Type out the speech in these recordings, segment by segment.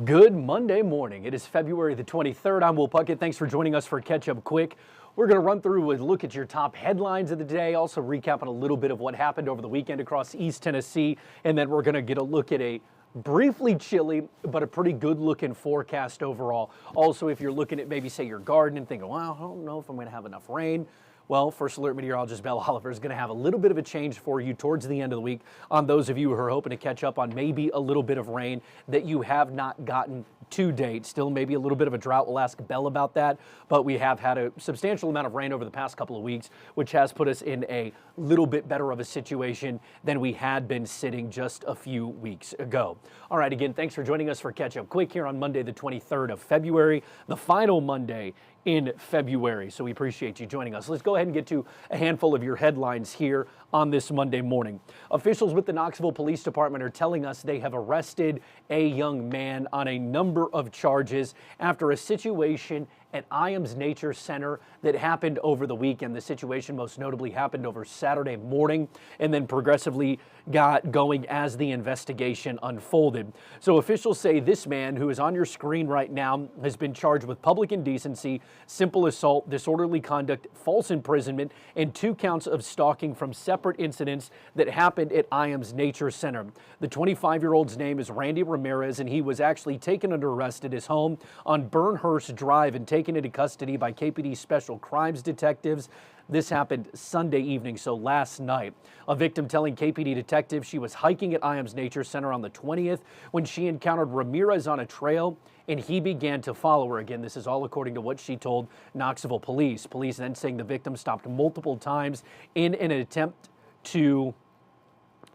Good Monday morning. It is February the 23rd. I'm Will Puckett. Thanks for joining us for Catch Up Quick. We're going to run through a look at your top headlines of the day, also recapping a little bit of what happened over the weekend across East Tennessee, and then we're going to get a look at a briefly chilly, but a pretty good looking forecast overall. Also, if you're looking at maybe, say, your garden and thinking, well, I don't know if I'm going to have enough rain. Well, First Alert Meteorologist Belle Oliver is going to have a little bit of a change for you towards the end of the week on those of you who are hoping to catch up on maybe a little bit of rain that you have not gotten to date. Still maybe a little bit of a drought. We'll ask Belle about that, but we have had a substantial amount of rain over the past couple of weeks, which has put us in a little bit better of a situation than we had been sitting just a few weeks ago. All right, again, thanks for joining us for Catch Up Quick here on Monday, the 23rd of February, the final Monday in February. So we appreciate you joining us. Let's go ahead and get to a handful of your headlines here on this Monday morning. Officials with the Knoxville Police Department are telling us they have arrested a young man on a number of charges after a situation at Iams Nature Center that happened over the weekend. The situation most notably happened over Saturday morning and then progressively got going as the investigation unfolded. So officials say this man, who is on your screen right now, has been charged with public indecency, simple assault, disorderly conduct, false imprisonment, and 2 counts of stalking from separate incidents that happened at Iams Nature Center. The 25-year-old's name is Randy Ramirez, and he was actually taken under arrest at his home on Burnhurst Drive and taken into custody by KPD Special Crimes detectives. This happened Sunday evening, so last night. A victim telling KPD detectives she was hiking at Iams Nature Center on the 20th when she encountered Ramirez on a trail and he began to follow her. Again, this is all according to what she told Knoxville police. Police then saying the victim stopped multiple times in an attempt to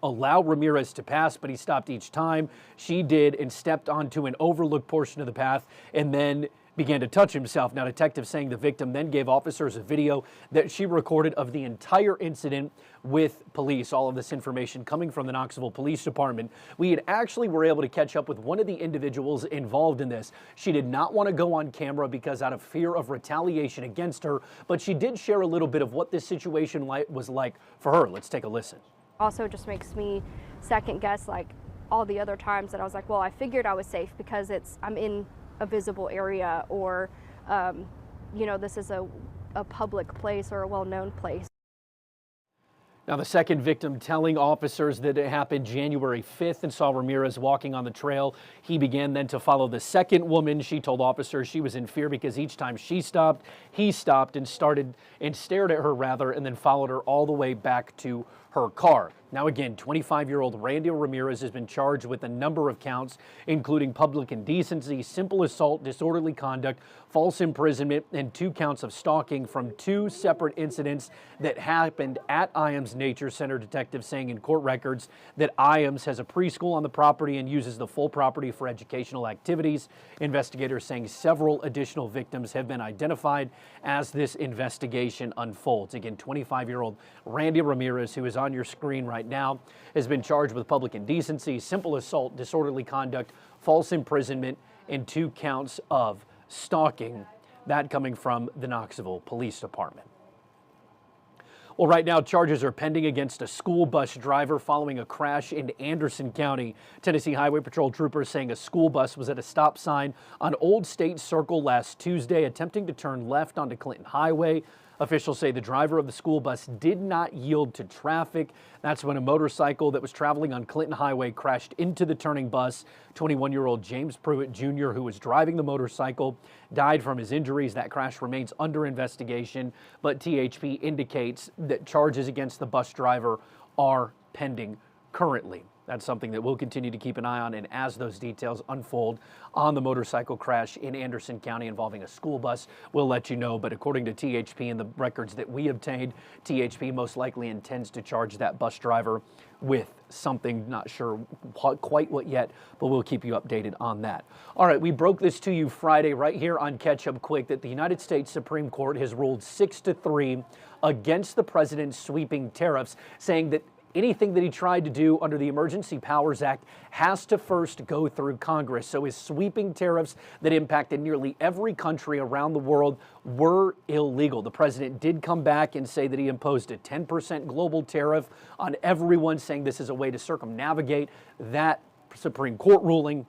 allow Ramirez to pass, but he stopped each time. She did and stepped onto an overlooked portion of the path and then began to touch himself. Now, detectives saying the victim then gave officers a video that she recorded of the entire incident with police. All of this information coming from the Knoxville Police Department. We had actually were able to catch up with one of the individuals involved in this. She did not want to go on camera because out of fear of retaliation against her, but she did share a little bit of what this situation was like for her. Let's take a listen. Also just makes me second guess like all the other times that I was like, well, I figured I was safe because I'm in a visible area or, this is a public place or a well-known place. Now, the second victim telling officers that it happened January 5th and saw Ramirez walking on the trail. He began then to follow the second woman. She told officers she was in fear because each time she stopped, he stopped and stared at her rather, and then followed her all the way back to her car. Now again, 25-year-old Randy Ramirez has been charged with a number of counts, including public indecency, simple assault, disorderly conduct, false imprisonment, and 2 counts of stalking from 2 separate incidents that happened at Iams Nature Center. Detectives saying in court records that Iams has a preschool on the property and uses the full property for educational activities. Investigators saying several additional victims have been identified as this investigation unfolds. Again, 25-year-old Randy Ramirez, who is on your screen right now, has been charged with public indecency, simple assault, disorderly conduct, false imprisonment, and 2 counts of stalking. That coming from the Knoxville Police Department. Well, right now, charges are pending against a school bus driver following a crash in Anderson County. Tennessee Highway Patrol troopers saying a school bus was at a stop sign on Old State Circle last Tuesday, attempting to turn left onto Clinton Highway. Officials say the driver of the school bus did not yield to traffic. That's when a motorcycle that was traveling on Clinton Highway crashed into the turning bus. 21-year-old James Pruitt Jr., who was driving the motorcycle, died from his injuries. That crash remains under investigation, but THP indicates that charges against the bus driver are pending currently. That's something that we'll continue to keep an eye on, and as those details unfold on the motorcycle crash in Anderson County involving a school bus, we'll let you know. But according to THP and the records that we obtained, THP most likely intends to charge that bus driver with something, not sure quite what yet, but we'll keep you updated on that. All right, we broke this to you Friday right here on Catch Up Quick that the United States Supreme Court has ruled 6-3 against the president's sweeping tariffs, saying that anything that he tried to do under the Emergency Powers Act has to first go through Congress. So his sweeping tariffs that impacted nearly every country around the world were illegal. The president did come back and say that he imposed a 10% global tariff on everyone, saying this is a way to circumnavigate that Supreme Court ruling.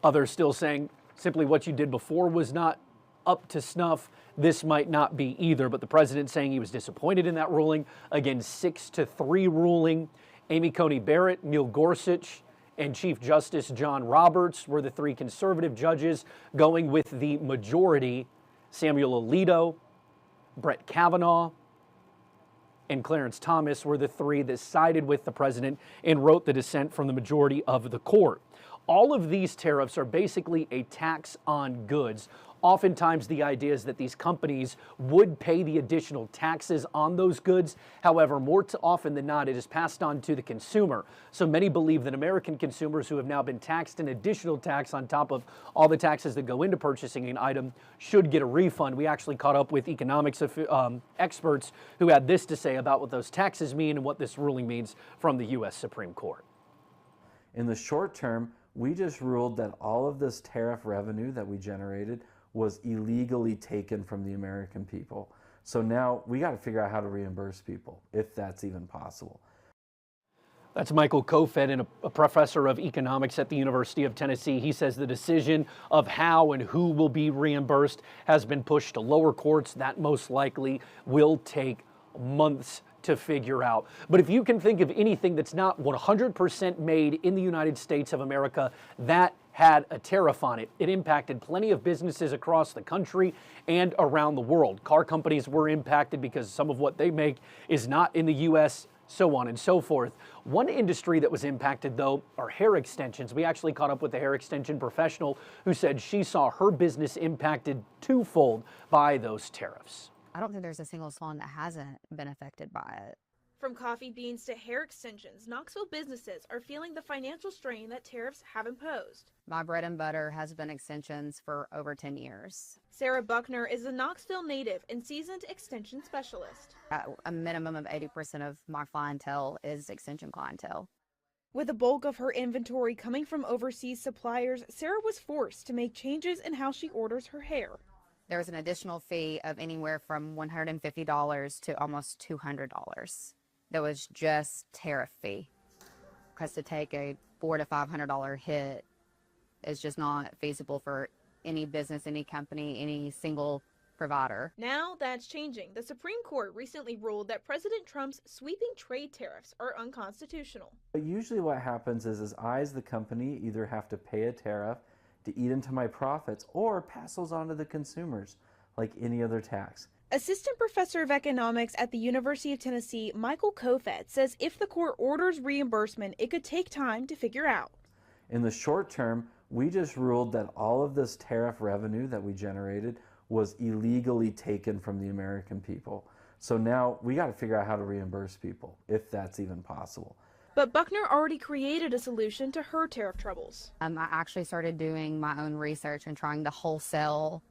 Others still saying simply what you did before was not up to snuff. This might not be either, but the president saying he was disappointed in that ruling. Again, 6-3 ruling. Amy Coney Barrett, Neil Gorsuch, and Chief Justice John Roberts were the three conservative judges, going with the majority. Samuel Alito, Brett Kavanaugh, and Clarence Thomas were the three that sided with the president and wrote the dissent from the majority of the court. All of these tariffs are basically a tax on goods. Oftentimes the idea is that these companies would pay the additional taxes on those goods. However, more often than not, it is passed on to the consumer. So many believe that American consumers who have now been taxed an additional tax on top of all the taxes that go into purchasing an item should get a refund. We actually caught up with economics experts who had this to say about what those taxes mean and what this ruling means from the U.S. Supreme Court. In the short term, we just ruled that all of this tariff revenue that we generated was illegally taken from the American people. So now we got to figure out how to reimburse people, if that's even possible. That's Michael Kofed, and a professor of economics at the University of Tennessee. He says the decision of how and who will be reimbursed has been pushed to lower courts. That most likely will take months to figure out. But if you can think of anything that's not 100% made in the United States of America, that had a tariff on it. It impacted plenty of businesses across the country and around the world. Car companies were impacted because some of what they make is not in the U.S., so on and so forth. One industry that was impacted, though, are hair extensions. We actually caught up with a hair extension professional who said she saw her business impacted twofold by those tariffs. I don't think there's a single salon that hasn't been affected by it. From coffee beans to hair extensions, Knoxville businesses are feeling the financial strain that tariffs have imposed. My bread and butter has been extensions for over 10 years. Sarah Buckner is a Knoxville native and seasoned extension specialist. A minimum of 80% of my clientele is extension clientele. With the bulk of her inventory coming from overseas suppliers, Sarah was forced to make changes in how she orders her hair. There was an additional fee of anywhere from $150 to almost $200. That was just tariff fee. Because to take a $400 to $500 hit is just not feasible for any business, any company, any single provider. Now that's changing. The Supreme Court recently ruled that President Trump's sweeping trade tariffs are unconstitutional. But usually what happens is I, as the company, either have to pay a tariff to eat into my profits or pass those on to the consumers like any other tax. Assistant Professor of Economics at the University of Tennessee, Michael Kofed, says if the court orders reimbursement, it could take time to figure out. In the short term, we just ruled that all of this tariff revenue that we generated was illegally taken from the American people. So now we got to figure out how to reimburse people, if that's even possible. But Buckner already created a solution to her tariff troubles. I actually started doing my own research and trying to wholesale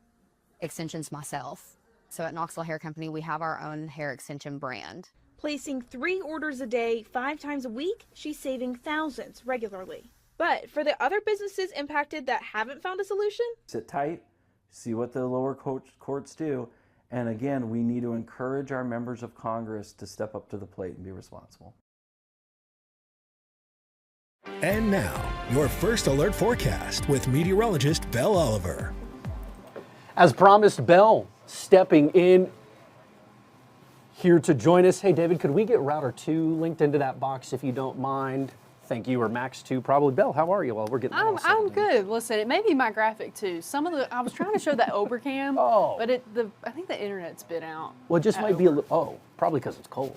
extensions myself. So at Knoxville Hair Company, we have our own hair extension brand. Placing 3 orders a day, 5 times a week, she's saving thousands regularly. But for the other businesses impacted that haven't found a solution? Sit tight, see what the lower courts do, and again, we need to encourage our members of Congress to step up to the plate and be responsible. And now, your first alert forecast with meteorologist Belle Oliver. As promised, Belle stepping in here to join us. Hey, David, could we get router 2 linked into that box if you don't mind? Thank you, or Max 2, probably. Belle, how are you? Well, we're getting. I'm good. Listen, it may be my graphic too. I was trying to show that Overcam, but I think the internet's been out. Well, it just might be a little. Oh, probably because it's cold.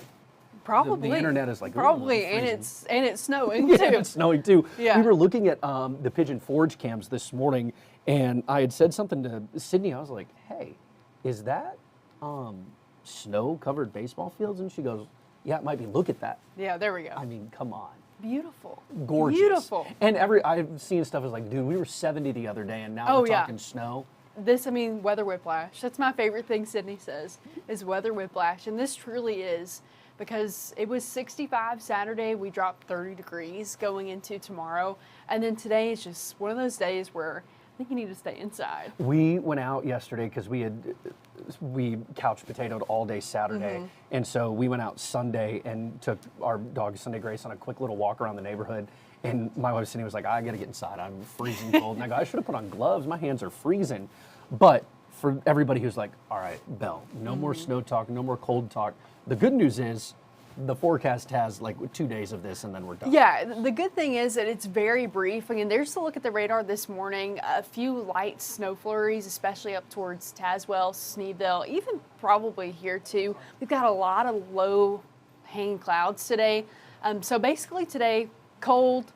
Probably. The internet is like probably, and it's snowing too. Yeah, it's snowing too. Yeah. We were looking at the Pigeon Forge cams this morning, and I had said something to Sydney. I was like, "Hey, is that snow-covered baseball fields?" And she goes, "Yeah, it might be. Look at that." Yeah, there we go. I mean, come on. Beautiful. Gorgeous. Beautiful. And I've seen stuff as like, dude, we were 70 the other day, and now we're talking snow. Weather whiplash. That's my favorite thing Sydney says, is weather whiplash. And this truly is, because it was 65 Saturday. We dropped 30 degrees going into tomorrow. And then today is just one of those days where I think you need to stay inside. We went out yesterday because we couch potatoed all day Saturday. And so we went out Sunday and took our dog Sunday Grace on a quick little walk around the neighborhood. And my wife Cindy was like, I got to get inside. I'm freezing cold. And I go, I should have put on gloves. My hands are freezing. But for everybody who's like, all right, Belle, no more snow talk, no more cold talk. The good news is the forecast has like 2 days of this and then we're done. Yeah, the good thing is that it's very brief. I mean, there's a look at the radar this morning, a few light snow flurries, especially up towards Tazewell, Sneedville, even probably here too. We've got a lot of low hanging clouds today. So basically today, cold,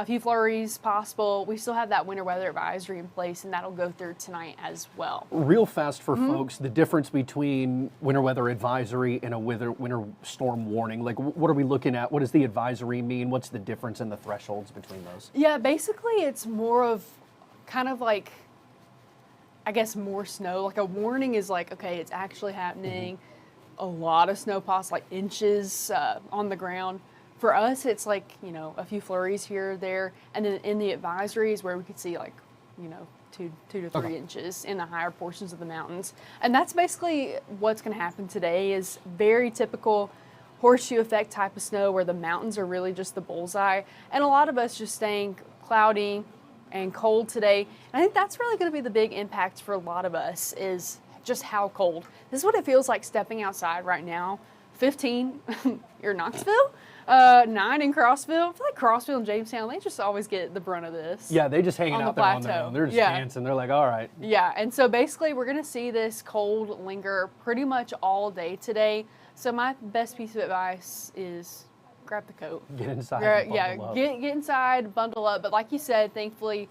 a few flurries possible. We still have that winter weather advisory in place, and that'll go through tonight as well. Real fast for folks, the difference between winter weather advisory and a winter storm warning. Like, what are we looking at? What does the advisory mean? What's the difference in the thresholds between those? Yeah, basically it's more of kind of like, I guess, more snow. Like a warning is like, okay, it's actually happening. A lot of snow possible, like inches on the ground. For us, it's like, you know, a few flurries here or there. And then in the advisories where we could see like, you know, two to 3 inches in the higher portions of the mountains. And that's basically what's going to happen today is very typical horseshoe effect type of snow where the mountains are really just the bullseye. And a lot of us just staying cloudy and cold today. And I think that's really going to be the big impact for a lot of us is just how cold. This is what it feels like stepping outside right now. 15, you're in Knoxville. 9 in Crossville. I feel like Crossville and Jamestown, they just always get the brunt of this. Yeah, they just hanging out there on their own. They're just dancing. They're like, all right. Yeah, and so basically we're going to see this cold linger pretty much all day today. So my best piece of advice is grab the coat. Get inside and bundle up. Get inside, bundle up. But like you said, thankfully,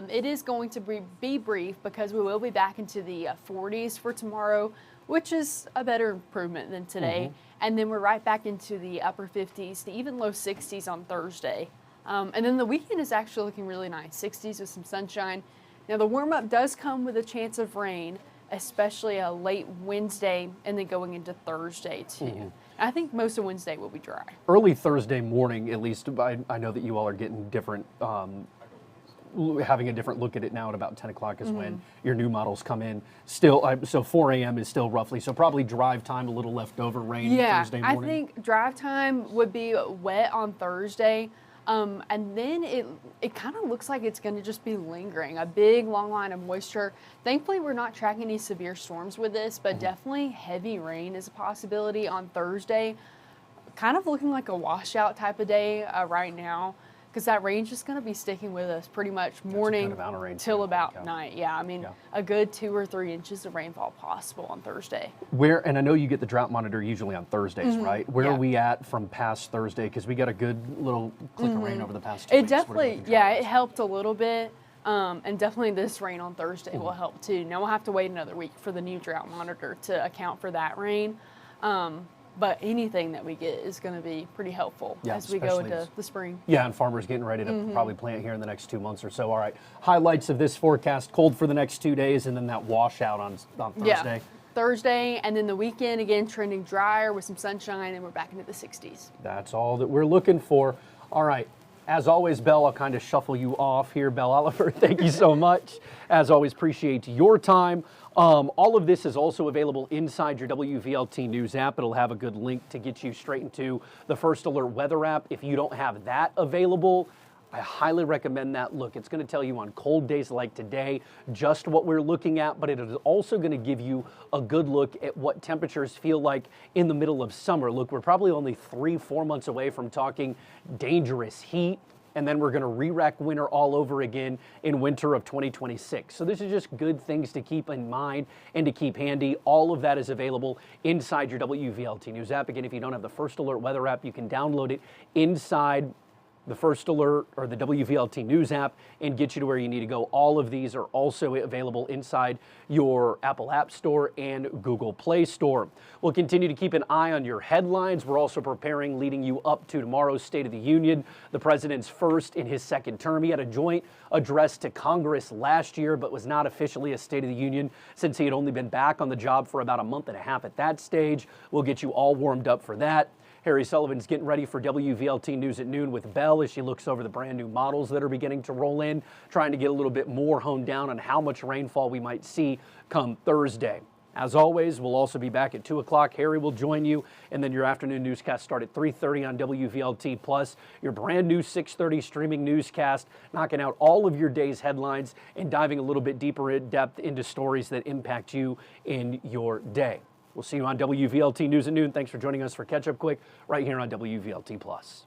it is going to be brief because we will be back into the 40s for tomorrow, which is a better improvement than today. And then we're right back into the upper 50s to even low 60s on Thursday. And then the weekend is actually looking really nice, 60s with some sunshine. Now the warm-up does come with a chance of rain, especially a late Wednesday and then going into Thursday too. I think most of Wednesday will be dry. Early Thursday morning, at least, I know that you all are getting different, having a different look at it now at about 10 o'clock is when your new models come in. Still, so 4 a.m. is still roughly, so probably drive time, a little leftover rain Thursday morning. I think drive time would be wet on Thursday. And then it kind of looks like it's going to just be lingering, a big long line of moisture. Thankfully, we're not tracking any severe storms with this, but definitely heavy rain is a possibility on Thursday. Kind of looking like a washout type of day right now, because that rain's just going to be sticking with us pretty much morning till about night. Yeah, I mean, a good 2 or 3 inches of rainfall possible on Thursday. And I know you get the drought monitor usually on Thursdays, right? Where are we at from past Thursday? Because we got a good little click of rain over the past 2 weeks. It definitely, it helped a little bit. And definitely this rain on Thursday will help too. Now we'll have to wait another week for the new drought monitor to account for that rain. But anything that we get is going to be pretty helpful as we go into the spring. Yeah, and farmers getting ready to probably plant here in the next 2 months or so. All right, highlights of this forecast: cold for the next 2 days, and then that washout on Thursday. Yeah, Thursday, and then the weekend again trending drier with some sunshine, and we're back into the 60s. That's all that we're looking for. All right. As always, Belle, I'll kind of shuffle you off here. Belle Oliver, thank you so much. As always, appreciate your time. All of this is also available inside your WVLT News app. It'll have a good link to get you straight into the First Alert weather app. If you don't have that available, I highly recommend that. Look, it's going to tell you on cold days like today just what we're looking at, but it is also going to give you a good look at what temperatures feel like in the middle of summer. Look, we're probably only 3-4 months away from talking dangerous heat, and then we're going to re-rack winter all over again in winter of 2026. So this is just good things to keep in mind and to keep handy. All of that is available inside your WVLT News app. Again, if you don't have the First Alert weather app, you can download it inside the First Alert or the WVLT News app and get you to where you need to go. All of these are also available inside your Apple App Store and Google Play Store. We'll continue to keep an eye on your headlines. We're also preparing, leading you up to tomorrow's State of the Union, the president's first in his second term. He had a joint address to Congress last year, but was not officially a State of the Union since he had only been back on the job for about a month and a half at that stage. We'll get you all warmed up for that. Harry Sullivan's getting ready for WVLT News at noon with Belle as she looks over the brand new models that are beginning to roll in, trying to get a little bit more honed down on how much rainfall we might see come Thursday. As always, we'll also be back at 2 o'clock. Harry will join you, and then your afternoon newscast start at 3:30 on WVLT Plus, your brand new 6:30 streaming newscast, knocking out all of your day's headlines and diving a little bit deeper in depth into stories that impact you in your day. We'll see you on WVLT News at noon. Thanks for joining us for Catch Up Quick right here on WVLT Plus.